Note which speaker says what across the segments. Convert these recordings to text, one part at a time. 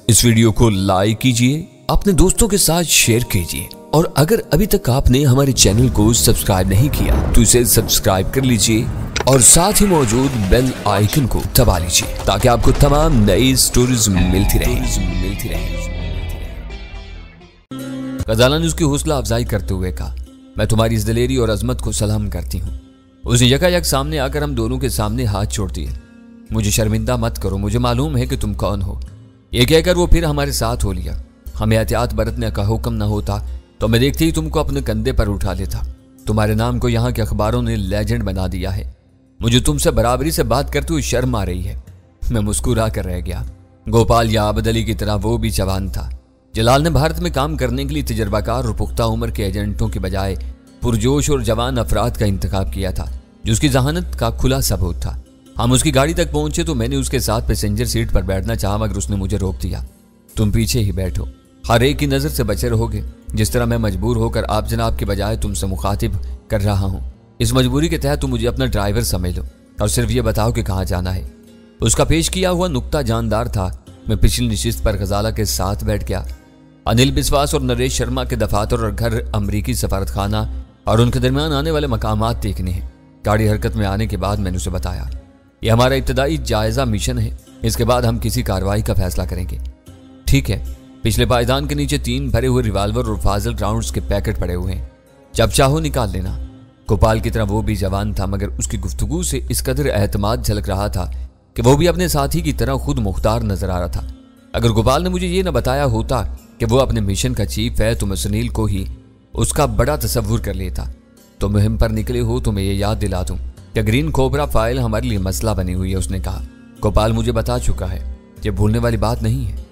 Speaker 1: इस वीडियो को लाइक कीजिए, अपने दोस्तों के साथ शेयर कीजिए और अगर अभी तक आपने हमारे चैनल को सब्सक्राइब नहीं किया तो इसे सब्सक्राइब कर लीजिए और साथ ही मौजूद बेल आइकन को दबा लीजिए ताकि आपको तमाम नई स्टोरीज मिलती रहे। गजाला ने उसकी हौसला अफजाई करते हुए कहा, मैं तुम्हारी इस दिलेरी और अजमत को सलाम करती हूँ। उसने यकायक सामने आकर हम दोनों के सामने हाथ छोड़ दिए। मुझे शर्मिंदा मत करो, मुझे मालूम है कि तुम कौन हो। ये कहकर वो फिर हमारे साथ हो लिया। हमें एहतियात बरतने का हुक्म न होता तो मैं देखते ही तुमको अपने कंधे पर उठा लेता। तुम्हारे नाम को यहाँ के अखबारों ने लेजेंड बना दिया है। मुझे तुमसे बराबरी से बात करते हुए शर्म आ रही है। मैं मुस्कुरा कर रह गया। गोपाल या आबद अली की तरह वो भी जवान था। जलाल ने भारत में काम करने के लिए तजर्बाकार और पुख्ता उम्र के एजेंटों के बजाय पुरजोश और जवान अफराद का इंतखाब किया था, जो उसकी जहानत का खुला सबूत था। हम उसकी गाड़ी तक पहुंचे तो मैंने उसके साथ पैसेंजर सीट पर बैठना चाहा, मगर उसने मुझे रोक दिया। तुम पीछे ही बैठो, हर एक की नजर से बचे रहोगे। जिस तरह मैं मजबूर होकर आप जनाब के बजाय तुमसे मुखातिब कर रहा हूँ, इस मजबूरी के तहत तुम मुझे अपना ड्राइवर समझ लो और सिर्फ ये बताओ कि कहाँ जाना है। उसका पेश किया हुआ नुक्ता जानदार था। मैं पिछली नशिस्त पर गजाला के साथ बैठ गया। अनिल बिस्वास और नरेश शर्मा के दफातर और घर, अमरीकी सफारत खाना और उनके दरमियान आने वाले मकामात देखने हैं। गाड़ी हरकत में आने के बाद मैंने उसे बताया, यह हमारा इब्तदाई जायजा मिशन है, इसके बाद हम किसी कार्रवाई का फैसला करेंगे। ठीक है। पिछले पायदान के नीचे 3 भरे हुए रिवाल्वर और फाजल राउंड्स के पैकेट पड़े हुए हैं, जब चाहो निकाल लेना। गोपाल की तरह वो भी जवान था, मगर उसकी गुफ्तगू से इस कदर एहतमाद झलक रहा था कि वो भी अपने साथी की तरह खुद मुख्तार नजर आ रहा था। अगर गोपाल ने मुझे ये न बताया होता कि वो अपने मिशन का चीफ है तो मैं सुनील को ही उसका बड़ा तसव्वुर कर लेता। तो मुहिम पर निकले हो तो मैं ये याद दिला दूं कि ग्रीन कोबरा फाइल हमारे लिए मसला बनी हुई है। उसने कहा, गोपाल मुझे बता चुका है, ये भूलने वाली बात नहीं है।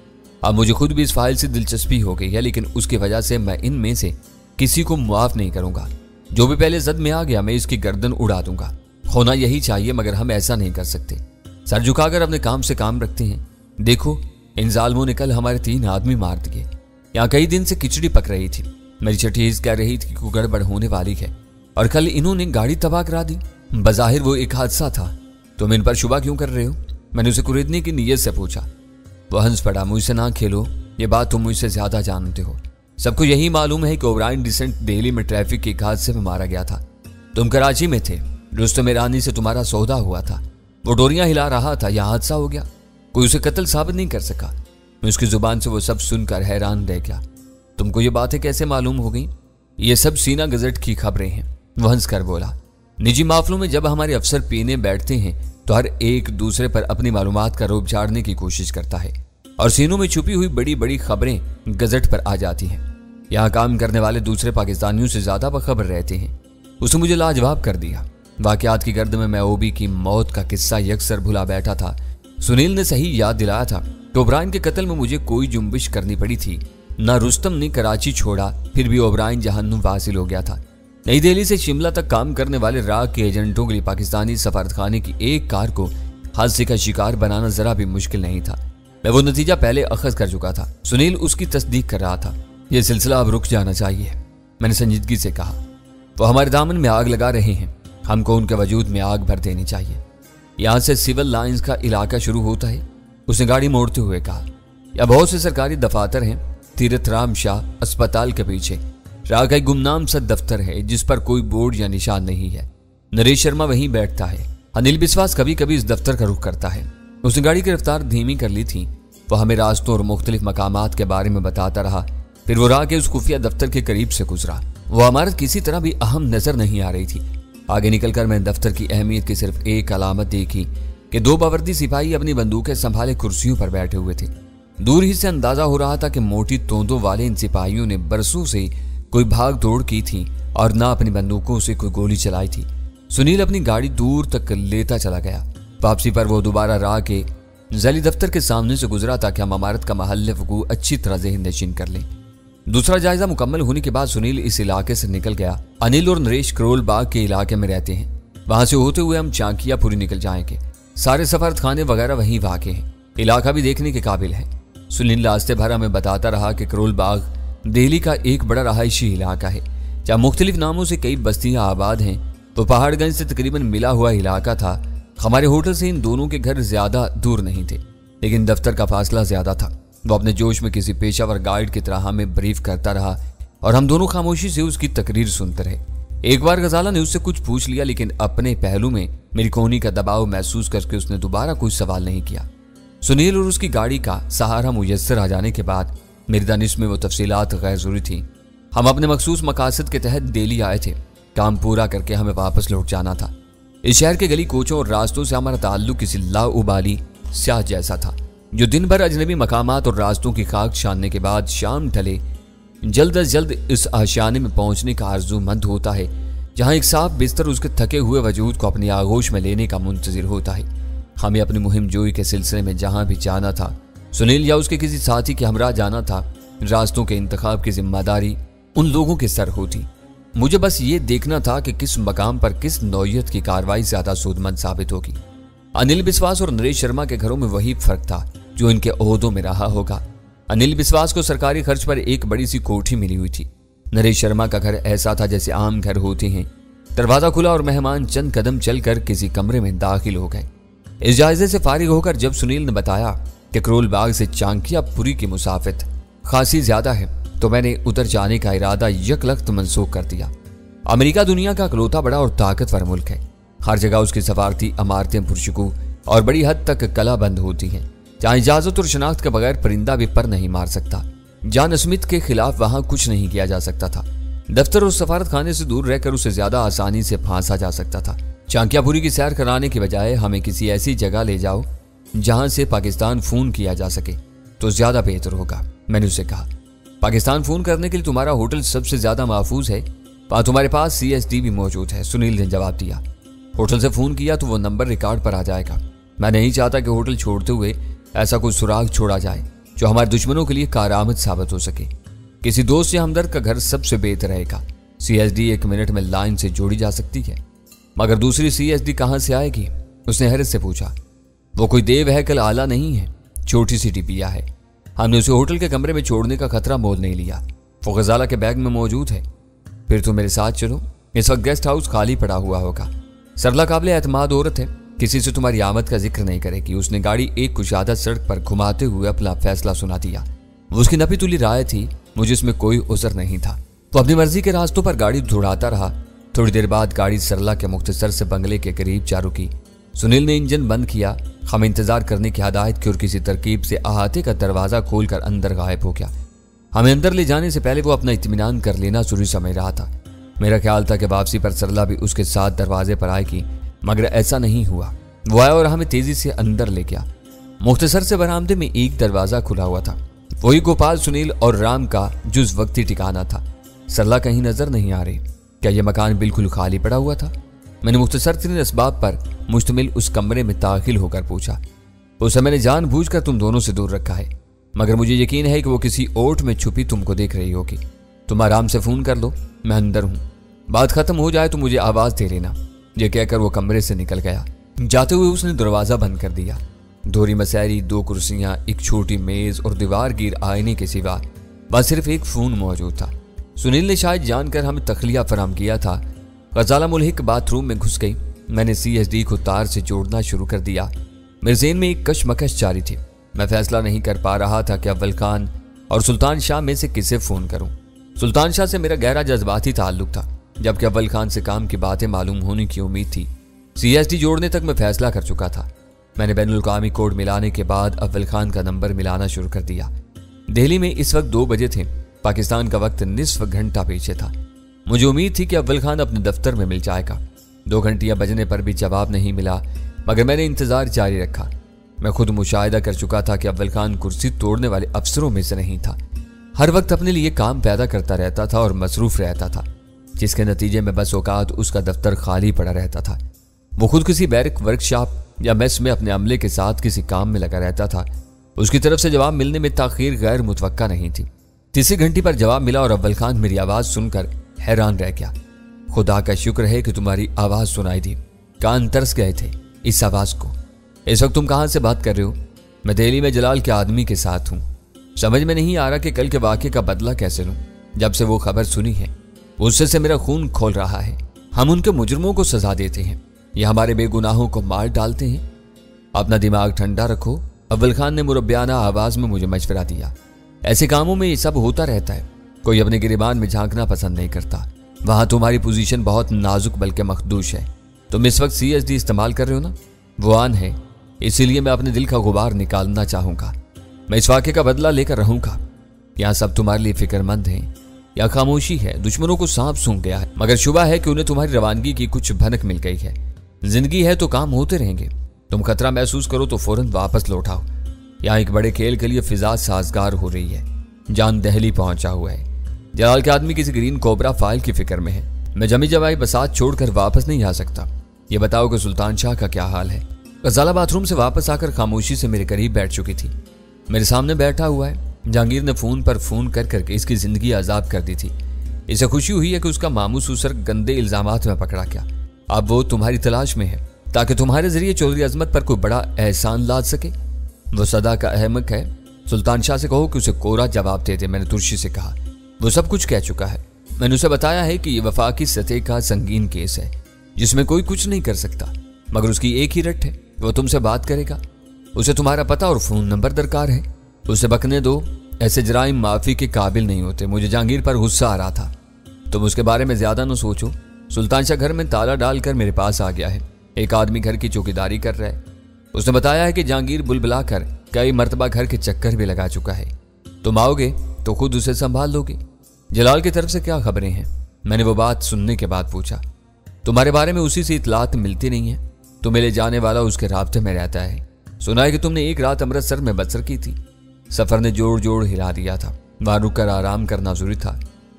Speaker 1: अब मुझे खुद भी इस फाइल से दिलचस्पी हो गई है, लेकिन उसकी वजह से मैं इनमें से किसी को मुआफ नहीं करूंगा। जो भी पहले जद में आ गया मैं इसकी गर्दन उड़ा दूंगा। होना यही चाहिए, मगर हम ऐसा नहीं कर सकते। सर झुकाकर अपने काम से काम रखते हैं। देखो, इन जालमों ने कल हमारे 3 आदमी मार दिए। यहाँ कई दिन से खिचड़ी पक रही थी। मेरी छठीज कह रही थी कि गड़बड़ होने वाली है और कल इन्होंने गाड़ी तबाह करा दी। बज़ाहिर वो एक हादसा था। तुम इन पर शुबा क्यों कर रहे हो? मैंने उसे कुरेदने की नीयत से पूछा। वो हंस पड़ा। मुझसे ना खेलो, ये बात तुम मुझसे ज्यादा जानते हो। सबको यही मालूम है कि ओबराइन रिसेंट दिल्ली में ट्रैफिक के एक हादसे में मारा गया था। तुम कराची में थे, रुस्तम ईरानी से तुम्हारा सौदा हुआ था। वो डोरियां हिला रहा था, यह हादसा हो गया। कोई उसे कत्ल साबित नहीं कर सका। मैं उसकी जुबान से वो सब सुनकर हैरान रह गया। तुमको ये बातें कैसे मालूम हो गई? ये सब सीना गजट की खबरें हैं। वो हंस कर बोला, निजी मामलों में जब हमारे अफसर पीने बैठते हैं तो हर एक दूसरे पर अपनी मालूमात का रोब झाड़ने की कोशिश करता है और सीनों में छुपी हुई बड़ी बड़ी खबरें गजट पर आ जाती हैं। यहाँ काम करने वाले दूसरे पाकिस्तानियों से ज्यादा बखबर रहते हैं। उसने मुझे लाजवाब कर दिया। वाकयात की गर्द में मैं ओबी की मौत का किस्सा यकसर भुला बैठा था। सुनील ने सही याद दिलाया था कि ओबराइन के कत्ल में मुझे कोई जुम्बिश करनी पड़ी थी। ना रुस्तम ने कराची छोड़ा, फिर भी ओबराइन जहन्नुम वासिल हो गया था। नई दिल्ली से शिमला तक काम करने वाले राग के एजेंटों के लिए पाकिस्तानी सफारतखाने की एक कार को हादसे का शिकार बनाना जरा भी मुश्किल नहीं था। मैं वो नतीजा पहले अखज़ कर चुका था। सुनील उसकी तस्दीक कर रहा था। यह सिलसिला अब रुक जाना चाहिए, मैंने संजीदगी से कहा। वो हमारे दामन में आग लगा रहे हैं, हमको उनके वजूद में आग भर देनी चाहिए। यहाँ से सिविल लाइंस का इलाका शुरू होता है, उसने गाड़ी मोड़ते हुए कहा। या बहुत से सरकारी दफातर हैं। तीरथ राम शाह अस्पताल के पीछे राग का एक गुमनाम सा दफ्तर है जिस पर कोई बोर्ड या निशान नहीं है। नरेश शर्मा वहीं बैठता है। अनिल बिस्वास कभी कभी इस दफ्तर का रुख करता है। उसने गाड़ी की रफ्तार धीमी कर ली थी। वह हमें रास्तों और मुख्तलिफ मकामात के बारे में बताता रहा। फिर वो राह के उस खुफिया दफ्तर के करीब से गुजरा। वो इमारत किसी तरह भी अहम नजर नहीं आ रही थी। आगे निकलकर मैंने दफ्तर की अहमियत की सिर्फ एक अलामत देखी कि 2 बावर्दी सिपाही अपनी बंदूकें संभाले कुर्सियों पर बैठे हुए थे। दूर ही से अंदाजा हो रहा था कि मोटी तोंदों वाले इन सिपाहियों ने बरसों से कोई भाग दौड़ की थी और ना अपनी बंदूकों से कोई गोली चलाई थी। सुनील अपनी गाड़ी दूर तक लेता चला गया। वापसी पर वो दोबारा राह के जली दफ्तर के सामने से गुजरा ताकि हम इमारत का महल वकू अच्छी तरह ज़हन नशीन कर लें। दूसरा जायजा मुकम्मल होने के बाद सुनील इस इलाके से निकल गया। अनिल और नरेश करोल बाग के इलाके में रहते हैं। वहां से होते हुए हम चांकिया पूरी निकल जाएंगे। सारे सफारत खाने वगैरह वहीं वाक़े हैं। इलाका भी देखने के काबिल है। सुनील रास्ते भर हमें बताता रहा कि करोल बाग दिल्ली का एक बड़ा रहायशी इलाका है जहाँ मुख्तलिफ नामों से कई बस्तियां आबाद हैं। तो पहाड़गंज से तकरीबन मिला हुआ इलाका था। हमारे होटल से इन दोनों के घर ज्यादा दूर नहीं थे, लेकिन दफ्तर का फासला ज्यादा था। वो अपने जोश में किसी पेशावर गाइड की तरह हमें ब्रीफ करता रहा और हम दोनों खामोशी से उसकी तकरीर सुनते रहे। एक बार गजाला ने उससे कुछ पूछ लिया, लेकिन अपने पहलू में मेरी कोहनी का दबाव महसूस करके उसने दोबारा कोई सवाल नहीं किया। सुनील और उसकी गाड़ी का सहारा मुयस्सर आ जाने के बाद मेरी दानिश में वो तफसीलात गैर जरूरी थी। हम अपने मखसूस मकासद के तहत दिल्ली आए थे। काम पूरा करके हमें वापस लौट जाना था। इस शहर के गली कोचों और रास्तों से हमारा ताल्लुक किसी लाउबाली स्याह जैसा था, जो दिन भर अजनबी मकामात और रास्तों की खाक छानने के बाद शाम ढले जल्द अज जल्द इस आशियाने में पहुंचने का आरजूमंद होता है, जहां एक साफ बिस्तर उसके थके हुए वजूद को अपनी आगोश में लेने का मुंतजिर होता है। हमें अपनी मुहिम जोई के सिलसिले में जहां भी जाना था, सुनील या उसके किसी साथी के हमरा जाना था, रास्तों के इंतखाब की जिम्मेदारी उन लोगों के सर होती। मुझे बस ये देखना था कि किस मकाम पर किस नौयत की कार्रवाई ज्यादा सूदमंद साबित होगी। अनिल बिस्वास और नरेश शर्मा के घरों में वही फर्क था जो इनके ओहदों में रहा होगा। अनिल बिस्वास को सरकारी खर्च पर एक बड़ी सी कोठी मिली हुई थी। नरेश शर्मा का घर ऐसा था जैसे आम घर होते हैं। दरवाजा खुला और मेहमान चंद कदम चलकर किसी कमरे में दाखिल हो गए। इस जायजे से फारिग होकर जब सुनील ने बताया कि करोल बाग से चांकियापुरी की मुसाफिर खासी ज्यादा है, तो मैंने उधर जाने का इरादा यकलख्त मनसूख कर दिया। अमेरिका दुनिया का इकलौता बड़ा और ताकतवर मुल्क है। हर जगह उसकी सफारती इमारतें पुरशकू और बड़ी हद तक कलाबंद होती हैं, जहां इजाजत और शनाख्त के बगैर परिंदा भी पर नहीं मार सकता। जॉन स्मिथ के खिलाफ वहां कुछ नहीं किया जा सकता था। दफ्तर और सफारत खाने से दूर रहकर उसे ज्यादा आसानी से फांसा जा सकता था। चांकियापुरी की सैर कराने की बजाय हमें किसी ऐसी जगह ले जाओ जहां से पाकिस्तान फोन किया जा सके तो ज्यादा बेहतर होगा, मैंने उसे कहा। पाकिस्तान फोन करने के लिए तुम्हारा होटल सबसे ज्यादा महफूज है, तुम्हारे पास CSD भी मौजूद है, सुनील ने जवाब दिया। होटल से फोन किया तो वो नंबर रिकॉर्ड पर आ जाएगा। मैं नहीं चाहता कि होटल छोड़ते हुए ऐसा कोई सुराग छोड़ा जाए जो हमारे दुश्मनों के लिए कारआमद साबित हो सके। किसी दोस्त या हमदर्द का घर सबसे बेहतर रहेगा। CSD 1 मिनट में लाइन से जोड़ी जा सकती है, मगर दूसरी CSD कहां से आएगी, उसने हैरत से पूछा। वो कोई देव है, कल आला नहीं है, छोटी सी डिबिया है। हमने उसे होटल के कमरे में छोड़ने का खतरा मोल नहीं लिया। वो गजाला के बैग में मौजूद है। फिर तुम मेरे साथ चलो। इस वक्त गेस्ट हाउस खाली पड़ा हुआ होगा। सरला काबिल एतमाद औरत है, किसी से तुम्हारी आमद का जिक्र नहीं करेगी। उसने गाड़ी एक कुशादा सड़क पर घुमाते हुए अपना फैसला सुना दिया। वो उसकी नपी तुली राय थी, मुझे इसमें कोई उज़र नहीं था। वो अपनी मर्जी के रास्तों पर गाड़ी दौड़ाता रहा। थोड़ी देर बाद गाड़ी सरला के मुख्तसर से बंगले के करीब जा रुकी। सुनील ने इंजन बंद किया। हमें इंतजार करने की हिदायत की और किसी तरकीब से अहाते का दरवाजा खोलकर अंदर गायब हो गया। हमें अंदर ले जाने से पहले वो अपना इत्मीनान कर लेना जरूरी समझ रहा था। मेरा ख्याल था कि वापसी पर सरला भी उसके साथ दरवाजे पर आएगी, मगर ऐसा नहीं हुआ। वो आया और हमें तेजी से अंदर ले गया। मुख्तसर से बरामदे में एक दरवाजा खुला हुआ था। वही गोपाल, सुनील और राम का जुज वक्ती ठिकाना था। सरला कहीं नजर नहीं आ रही। क्या यह मकान बिल्कुल खाली पड़ा हुआ था? मैंने मुख्तसर तरीन असबाब पर मुश्तमिल उस कमरे में दाखिल होकर पूछा। उसे मैंने जानबूझकर तुम दोनों से दूर रखा है, मगर मुझे यकीन है कि वो किसी ओट में छुपी तुमको देख रही होगी। तुम आराम से फोन कर लो, मैं अंदर हूं। बात खत्म हो जाए तो मुझे आवाज दे लेना। यह कहकर वो कमरे से निकल गया। जाते हुए उसने दरवाजा बंद कर दिया। दोहरी मसैरी, 2 कुर्सियां, एक छोटी मेज और दीवार गिर आईने के सिवा बस सिर्फ एक फोन मौजूद था। सुनील ने शायद जानकर हमें तखलिया फराम किया था। गजाला मुल्हिक बाथरूम में घुस गई। मैंने CSD को तार से जोड़ना शुरू कर दिया। मेरे ज़हन में एक कशमकश जारी थी। मैं फैसला नहीं कर पा रहा था कि अव्वल खान और सुल्तान शाह में से किसे फोन करूं। सुल्तान शाह से मेरा गहरा जज्बाती ताल्लुक था, जबकि अव्वल खान से काम की बातें मालूम होने की उम्मीद थी। CSD जोड़ने तक मैं फैसला कर चुका था। मैंने बैनुल अक़वामी कोड मिलाने के बाद अव्वल खान का नंबर मिलाना शुरू कर दिया। दिल्ली में इस वक्त 2 बजे थे। पाकिस्तान का वक्त निस्फ घंटा पीछे था। मुझे उम्मीद थी कि अव्वल खान अपने दफ्तर में मिल जाएगा। 2 घंटियां बजने पर भी जवाब नहीं मिला, मगर मैंने इंतजार जारी रखा। मैं खुद मुशाहिदा कर चुका था कि अव्वल खान कुर्सी तोड़ने वाले अफसरों में से नहीं था। हर वक्त अपने लिए काम पैदा करता रहता था और मसरूफ रहता था, जिसके नतीजे में बस औकात उसका दफ्तर खाली पड़ा रहता था। वो खुद किसी बैरक वर्कशॉप या मेस में अपने अमले के साथ किसी काम में लगा रहता था। उसकी तरफ से जवाब मिलने में ताखीर गैर मुतवक्का नहीं थी। तीसरी घंटी पर जवाब मिला और अव्वल खान मेरी आवाज सुनकर हैरान रह गया। खुदा का शुक्र है कि तुम्हारी आवाज सुनाई दी। कान तरस गए थे इस आवाज को। इस वक्त तुम कहां से बात कर रहे हो? मैं दिल्ली में जलाल के आदमी के साथ हूं। समझ में नहीं आ रहा कि कल के वाक़े का बदला कैसे लूं। जब से वो खबर सुनी है उससे से मेरा खून खोल रहा है। हम उनके मुजरमों को सजा देते हैं या हमारे बेगुनाहों को मार डालते हैं। अपना दिमाग ठंडा रखो अव्वल खान ने मुरब्बियाना आवाज में मुझे मशवरा दिया। ऐसे कामों में ये सब होता रहता है, कोई अपने गिरेबान में झांकना पसंद नहीं करता। वहां तुम्हारी पोजीशन बहुत नाजुक बल्कि मखदूश है। तुम इस वक्त CSD इस्तेमाल कर रहे हो ना, वो आन है, इसीलिए मैं अपने दिल का गुबार निकालना चाहूंगा। मैं इस वाक़े का बदला लेकर रहूंगा। यहाँ सब तुम्हारे लिए फिक्रमंद हैं, या खामोशी है, दुश्मनों को सांप सूंघ गया है, मगर शुबा है कि उन्हें तुम्हारी रवानगी की कुछ भनक मिल गई है। जिंदगी है तो काम होते रहेंगे। तुम खतरा महसूस करो तो फौरन वापस लौटाओ। यहाँ एक बड़े खेल के लिए फिजा साजगार हो रही है। जान दहली पहुंचा हुआ है। जलाल के आदमी किसी ग्रीन कोबरा फाइल की फिक्र में है। मैं जमी जमाई बसात छोड़कर वापस नहीं आ सकता। ये बताओ कि सुल्तान शाह का क्या हाल है। गजाला बाथरूम से वापस आकर खामोशी से मेरे करीब बैठ चुकी थी। मेरे सामने बैठा हुआ है। जहांगीर ने फोन पर फोन कर करके इसकी जिंदगी आजाद कर दी थी। इसे खुशी हुई है कि उसका मामू सुसर गंदे इल्जामात में पकड़ा गया। अब वो तुम्हारी तलाश में है ताकि तुम्हारे जरिए चौधरी अजमत पर कोई बड़ा एहसान लाद सके। वो सदा का अहमक है। सुल्तान शाह से कहो कि उसे कोरा जवाब दे दे, मैंने तुर्शी से कहा। वो सब कुछ कह चुका है। मैंने उसे बताया है कि ये वफाकी सतह का संगीन केस है जिसमें कोई कुछ नहीं कर सकता, मगर उसकी एक ही रट है, वो तुमसे बात करेगा। उसे तुम्हारा पता और फोन नंबर दरकार है। उसे बकने दो। ऐसे जराइम माफी के काबिल नहीं होते। मुझे जहांगीर पर गुस्सा आ रहा था। तुम उसके बारे में ज्यादा न सोचो। सुल्तान शाह घर में ताला डालकर मेरे पास आ गया है। एक आदमी घर की चौकीदारी कर रहा है। उसने बताया है कि जहांगीर बुलबुला कर कई मर्तबा घर के चक्कर भी लगा चुका है। तुम आओगे तो खुद उसे संभाल लोगे। जलाल की तरफ से क्या खबरें हैं? मैंने वो बात सुनने के बाद पूछा। तुम्हारे बारे में उसी से इतलात मिलती नहीं है। तुम्हें ले जाने वाला उसके राब्ते में रहता है। सुना है कि तुमने एक रात अमृतसर में बसर की थी। सफर ने जोड़ जोड़ हिला दिया था। वहां रुककर आराम करना जरूरी था।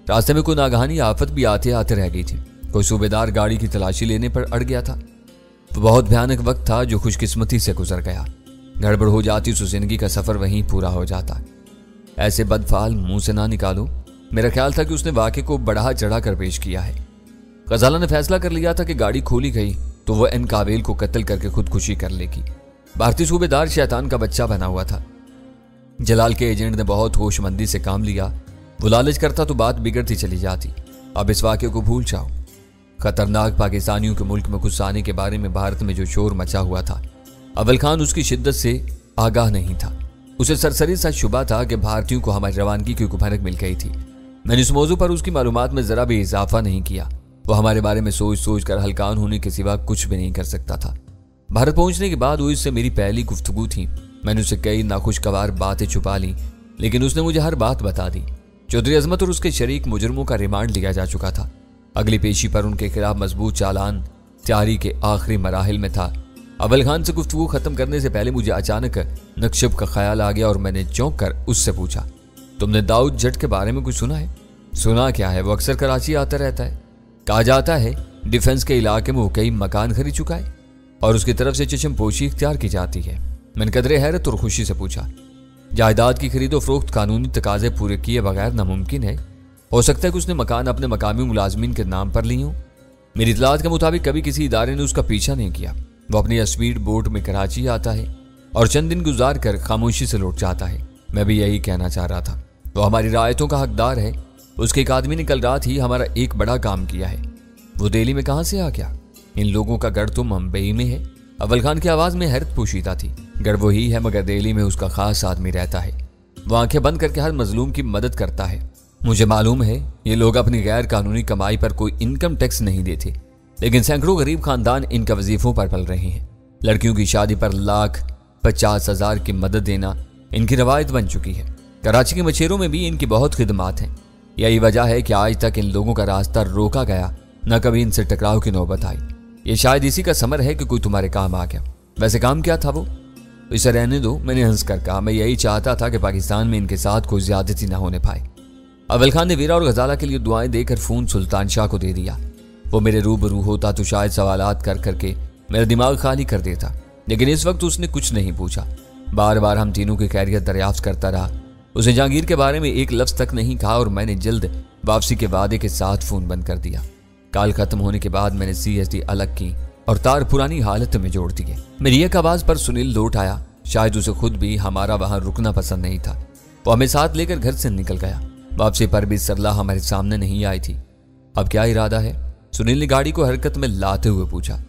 Speaker 1: रास्ते में कोई नागहानी आफत भी आते आते रह गई थी। कोई सूबेदार गाड़ी की तलाशी लेने पर अड़ गया था। वो बहुत भयानक वक्त था जो खुशकिस्मती से गुजर गया। गड़बड़ हो जाती तो जिंदगी का सफर वहीं पूरा हो जाता। ऐसे बदफाल मुंह से ना निकालो। मेरा ख्याल था कि उसने वाक़े को बढ़ा चढ़ा कर पेश किया है। गजाला ने फैसला कर लिया था कि गाड़ी खोली गई तो वह एन काबिल को कत्ल करके खुदकुशी कर लेगी। भारतीय सूबेदार शैतान का बच्चा बना हुआ था। जलाल के एजेंट ने बहुत होशमंदी से काम लिया। वो लालच करता तो बात बिगड़ती चली जाती। अब इस वाक़े को भूल जाओ। खतरनाक पाकिस्तानियों के मुल्क में घुस आने के बारे में भारत में जो शोर मचा हुआ था, अव्वल खान उसकी शिद्दत से आगाह नहीं था। उसे सरसरी सा शुबा था कि भारतीयों को हमारी रवानगी की भनक मिल गई थी। मैंने इस मौजू पर उसकी मालूमात में जरा भी इजाफा नहीं किया। वो हमारे बारे में सोच सोच कर हलकान होने के सिवा कुछ भी नहीं कर सकता था। भारत पहुंचने के बाद वो इससे मेरी पहली गुफ्तगू थी। मैंने उससे कई नाखुशगवार बातें छुपा ली, लेकिन उसने मुझे हर बात बता दी। चौधरी अजमत और उसके शरीक मुजरमों का रिमांड लिया जा चुका था। अगली पेशी पर उनके खिलाफ मजबूत चालान तैयारी के आखिरी मराहिल में था। अव्वल खान से गुफ्तगू खत्म करने से पहले मुझे अचानक नक्शब का ख्याल आ गया और मैंने चौंक कर उससे पूछा, तुमने दाऊद जट के बारे में कुछ सुना है? सुना क्या है, वो अक्सर कराची आता रहता है। कहा जाता है डिफेंस के इलाके में वो कई मकान खरीद चुका है और उसकी तरफ से चशमपोशी इख्तियार की जाती है। मैंने कदरे हैरत और खुशी से पूछा, जायदाद की खरीदो फरोख्त कानूनी तकाजे पूरे किए बगैर नामुमकिन है? हो सकता है कि उसने मकान अपने मकामी मुलाजमीन के नाम पर ली हो। मेरी इतलात के मुताबिक कभी किसी इदारे ने उसका पीछा नहीं किया। वो अपनी स्पीड बोट में कराची आता है और चंद दिन गुजार कर खामोशी से लौट जाता है। मैं भी यही कहना चाह रहा था। वो हमारी रायतों का हकदार है। उसके एक आदमी ने कल रात ही हमारा एक बड़ा काम किया है। वो दिल्ली में कहां से आ गया? इन लोगों का गढ़ तो मुंबई में है। अव्वल खान की आवाज में हैरत पोशीदा थी। गढ़ वही है, मगर दिल्ली में उसका खास आदमी रहता है। वो आंखें बंद करके हर मजलूम की मदद करता है। मुझे मालूम है ये लोग अपनी गैर कानूनी कमाई पर कोई इनकम टैक्स नहीं देते, लेकिन सैकड़ों गरीब खानदान इनका वजीफों पर पल रहे हैं। लड़कियों की शादी पर 1,50,000 की मदद देना इनकी रवायत बन चुकी है। कराची के मछेरों में भी इनकी बहुत खिदमात हैं। यही वजह है कि आज तक इन लोगों का रास्ता रोका गया, न कभी इनसे टकराव की नौबत आई। ये शायद इसी का समर है कि कोई तुम्हारे काम आ गया। वैसे काम क्या था वो? इसे रहने दो, मैंने हंस कर कहा। मैं यही चाहता था कि पाकिस्तान में इनके साथ कोई ज्यादती न होने पाए। अव्वल खान ने वीरा और गजाला के लिए दुआएं देकर फोन सुल्तान शाह को दे दिया। वो मेरे रूबरू होता तो शायद सवालात कर करके मेरा दिमाग खाली कर देता, लेकिन इस वक्त उसने कुछ नहीं पूछा। बार बार हम तीनों की खैरियत दरियाफ्त करता रहा। उसने जहांगीर के बारे में एक लफ्ज तक नहीं कहा और मैंने जल्द वापसी के वादे के साथ फोन बंद कर दिया। काल खत्म होने के बाद मैंने CSD अलग की और तार पुरानी हालत में जोड़ दिए। मेरी एक आवाज पर सुनील लौट आया। शायद उसे खुद भी हमारा वहां रुकना पसंद नहीं था। वो हमें साथ लेकर घर से निकल गया। वापसी पर भी सरला हमारे सामने नहीं आई थी। अब क्या इरादा है? सुनील ने गाड़ी को हरकत में लाते हुए पूछा।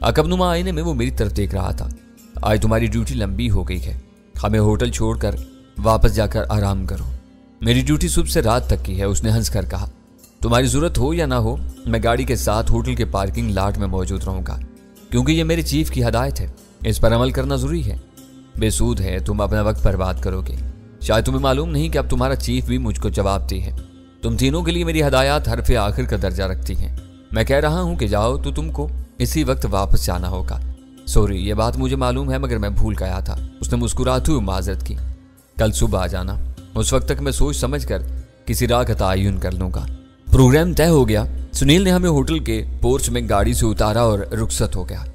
Speaker 1: अकबनुमा आईने में वो मेरी तरफ देख रहा था। आज तुम्हारी ड्यूटी लंबी हो गई है। हमें होटल छोड़कर वापस जाकर आराम करो। मेरी ड्यूटी सुबह से रात तक की है, उसने हंसकर कहा। तुम्हारी जरूरत हो या ना हो, मैं गाड़ी के साथ होटल के पार्किंग लॉट में मौजूद रहूंगा, क्योंकि ये मेरे चीफ की हदायत है। इस पर अमल करना जरूरी है। बेसूद है तुम अपना वक्त बर्बाद करोगे। शायद तुम्हें मालूम नहीं कि अब तुम्हारा चीफ भी मुझको जवाब दी है। तुम तीनों के लिए मेरी हदायत हरफ़े आखिर का दर्जा रखती हैं। मैं कह रहा हूं कि जाओ तो तुमको इसी वक्त वापस जाना होगा। सॉरी, ये बात मुझे मालूम है, मगर मैं भूल गया था। उसने मुस्कुराते हुए माजरत की। कल सुबह आ जाना, उस वक्त तक मैं सोच समझ कर किसी राह का तयन कर लूंगा। प्रोग्राम तय हो गया। सुनील ने हमें होटल के पोर्च में गाड़ी से उतारा और रुखसत हो गया।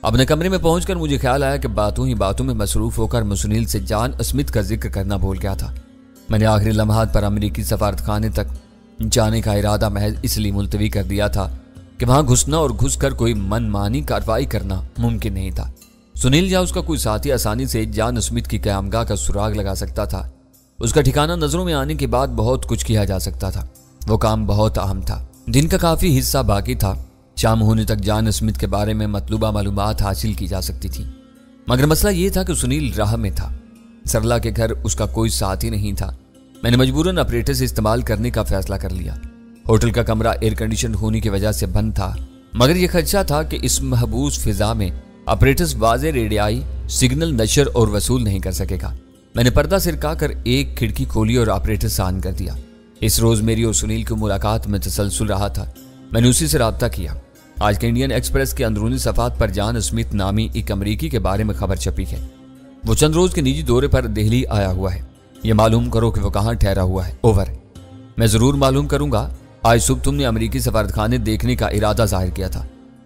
Speaker 1: अपने कमरे में पहुंचकर मुझे ख्याल आया कि बातों ही बातों में मसरूफ होकर मैं सुनील से जॉन स्मिथ का जिक्र करना भूल गया था। मैंने आखिरी लम्हात पर अमेरिकी सफारतखाने तक जाने का इरादा महज इसलिए मुलतवी कर दिया था कि वहां घुसना और घुसकर कोई मनमानी कार्रवाई करना मुमकिन नहीं था। सुनील या उसका कोई साथी आसानी से जॉन स्मिथ की क़यामगाह का सुराग लगा सकता था। उसका ठिकाना नजरों में आने के बाद बहुत कुछ किया जा सकता था। वो काम बहुत अहम था। दिन का काफी हिस्सा बाकी था। शाम होने तक जॉन स्मिथ के बारे में मतलूबा मालूमात हासिल की जा सकती थी, मगर मसला यह था कि सुनील राह में था। सरला के घर उसका कोई साथी नहीं था। मैंने मजबूरन ऑपरेटर से इस्तेमाल करने का फैसला कर लिया। होटल का कमरा एयर कंडीशन होने की वजह से बंद था, मगर यह खदशा था कि इस महबूस फिजा में ऑपरेटर्स वाज़े रेडियाई सिग्नल नशर और वसूल नहीं कर सकेगा। मैंने पर्दा सिरका कर एक खिड़की खोली और ऑपरेटर ऑन कर दिया। इस रोज मेरी और सुनील की मुलाकात में तसलसल रहा था। मैंने उसी से राब्ता किया। आज के इंडियन एक्सप्रेस के अंदरूनी सफात पर जॉन स्मिथ नामी एक अमरीकी के बारे में खबर छपी है। वो चंद रोज के निजी दौरे पर दिल्ली आया हुआ है। ये मालूम करो कि वो कहाँ ठहरा हुआ है। ओवर। मैं जरूर मालूम करूंगा। आज सुबह तुमने अमरीकी सफारतखाने देखने का इरादा जाहिर किया था,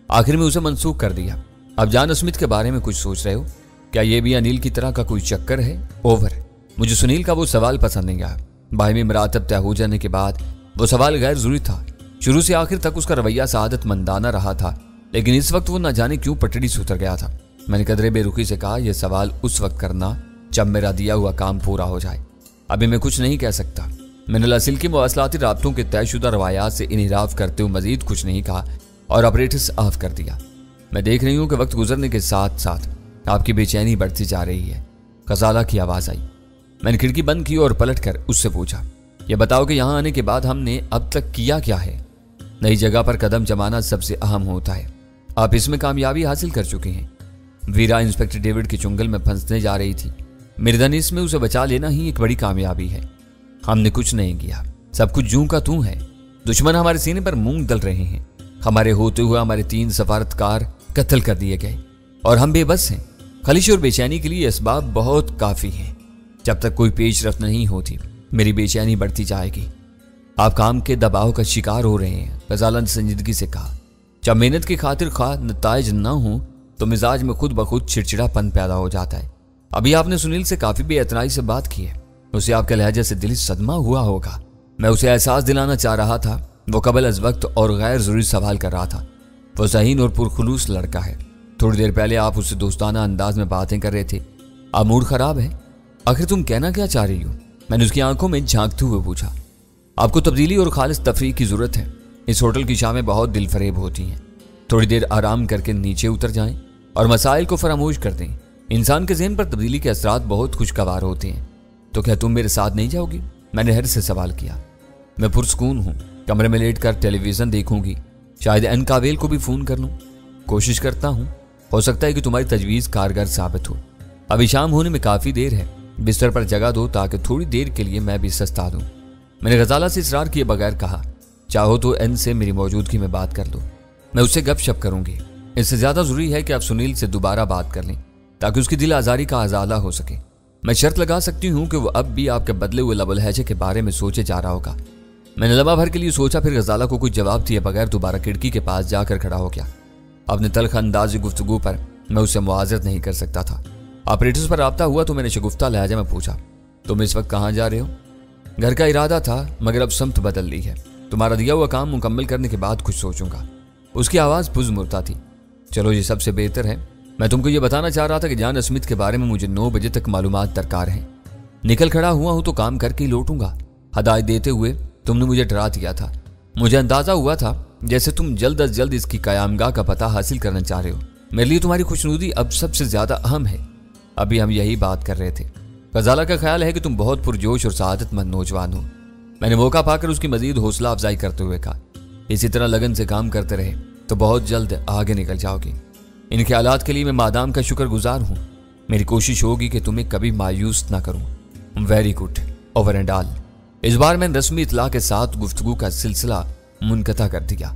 Speaker 1: आखिर में उसे मनसूख कर दिया। अब जॉन स्मिथ के बारे में कुछ सोच रहे हो? क्या ये भी अनिल की तरह का कोई चक्कर है? ओवर। मुझे सुनील का वो सवाल पसंद नहीं आया। बाहिमी मरातब तय हो जाने के बाद वो सवाल गैर जरूरी था। शुरू से आखिर तक उसका रवैया सआदतमंदाना रहा था, लेकिन इस वक्त वो न जाने क्यों पटड़ी से उतर गया था। मैंने कदरे बेरुखी से कहा, यह सवाल उस वक्त करना जब मेरा दिया हुआ काम पूरा हो जाए। अभी मैं कुछ नहीं कह सकता। मैंने लसिल की मवासलाती राब्तों के तयशुदा रवायात से इनहिराफ करते हुए मजीद कुछ नहीं कहा और ऑपरेटर्स ऑफ कर दिया। मैं देख रही हूँ कि वक्त गुजरने के साथ साथ आपकी बेचैनी बढ़ती जा रही है। गजाला की आवाज़ आई। मैंने खिड़की बंद की और पलटकर उससे पूछा, यह बताओ कि यहाँ आने के बाद हमने अब तक किया क्या है? नई जगह पर कदम जमाना सबसे अहम होता है। आप इसमें कामयाबी हासिल कर चुके हैं। वीरा इंस्पेक्टर डेविड के चुंगल में फंसने जा रही थी। मेरे धनिस में उसे बचा लेना ही एक बड़ी कामयाबी है। हमने कुछ नहीं किया, सब कुछ जूं का तूं है। दुश्मन हमारे सीने पर मूंग दल रहे हैं। हमारे होते हुए हमारे 3 सफारतकार कत्ल कर दिए गए और हम बेबस हैं। खलिश और बेचैनी के लिए असबाब बहुत काफी हैं। जब तक कोई पेशरफ्त नहीं होती मेरी बेचैनी बढ़ती जाएगी। आप काम के दबाव का शिकार हो रहे हैं, गजाला ने संजीदगी से कहा। जब मेहनत की खातिर खा नताइज न हो तो मिजाज में खुद ब खुद चिड़चिड़ापन पैदा हो जाता है। अभी आपने सुनील से काफी बेअतनाई से बात की है। उसे आपके लहजे से दिली सदमा हुआ होगा। मैं उसे एहसास दिलाना चाह रहा था। वो कबल अज वक्त और गैर जरूरी सवाल कर रहा था। वो ज़हीन और पुरखुलूस लड़का है। थोड़ी देर पहले आप उससे दोस्ताना अंदाज में बातें कर रहे थे। अब मूड खराब है? आखिर तुम कहना क्या चाह रही हो? मैंने उसकी आंखों में झांकते हुए पूछा। आपको तब्दीली और खालिस तफरीह की जरूरत है। इस होटल की शामें बहुत दिल फरेब होती हैं। थोड़ी देर आराम करके नीचे उतर जाएं और मसाइल को फरामोश कर दें। इंसान के ज़हन पर तब्दीली के असरात बहुत खुशगवार होते हैं। तो क्या तुम मेरे साथ नहीं जाओगी? मैंने हर से सवाल किया। मैं पुरसकून हूँ। कमरे में लेट कर टेलीविजन देखूंगी। शायद एन कावेल को भी फोन कर लूँ। कोशिश करता हूँ, हो सकता है कि तुम्हारी तजवीज़ कारगर साबित हो। अभी शाम होने में काफ़ी देर है। बिस्तर पर जगह दो ताकि थोड़ी देर के लिए मैं भी सस्ता दूँ। मैंने गजाला से इसरार किए बगैर कहा, चाहो तो एन से मेरी मौजूदगी में बात कर लो। मैं उससे गपशप करूंगी। इससे ज्यादा जरूरी है कि आप सुनील से दोबारा बात कर लें ताकि उसकी दिल आजारी का अजाला हो सके। मैं शर्त लगा सकती हूँ कि वो अब भी आपके बदले हुए लबो लहजे के बारे में सोचे जा रहा होगा। मैंने लम्हा भर के लिए सोचा, फिर गजाला को कुछ जवाब दिए बगैर दोबारा खिड़की के पास जाकर खड़ा हो गया। अपने तल्ख अंदाज़ी गुफ्तगू पर मैं उससे मुआज़रत नहीं कर सकता था। ऑपरेटर्स पर राब्ता हुआ तो मैंने शगुफ्ता लहजे में पूछा, तुम इस वक्त कहाँ जा रहे हो? घर का इरादा था, मगर अब समत बदल ली है। तुम्हारा दिया हुआ काम मुकम्मल करने के बाद कुछ सोचूंगा। उसकी आवाज़ पुज़मुर्ता थी। चलो ये सबसे बेहतर है। मैं तुमको ये बताना चाह रहा था कि जॉन स्मिथ के बारे में मुझे 9 बजे तक मालूमात दरकार हैं। निकल खड़ा हुआ हूं तो काम करके ही लौटूंगा। हदायत देते हुए तुमने मुझे डरा दिया था। मुझे अंदाजा हुआ था जैसे तुम जल्द अज जल्द इसकी कयामगाह का पता हासिल करना चाह रहे हो। मेरे लिए तुम्हारी खुशनुदी अब सबसे ज्यादा अहम है। अभी हम यही बात कर रहे थे। गजाला का ख्याल है कि तुम बहुत पुरजोश और सआदतमंद नौजवान हो। मैंने मौका पाकर उसकी मजीद हौसला अफजाई करते हुए कहा, इसी तरह लगन से काम करते रहे तो बहुत जल्द आगे निकल जाओगी। इन ख्यालात के लिए मैं मादाम का शुक्रगुजार हूँ। मेरी कोशिश होगी कि तुम्हें कभी मायूस ना करूँ। Very good, over and all. इस बार मैंने रस्मी इतला के साथ गुफ्तगू का सिलसिला मुनक़ता कर दिया।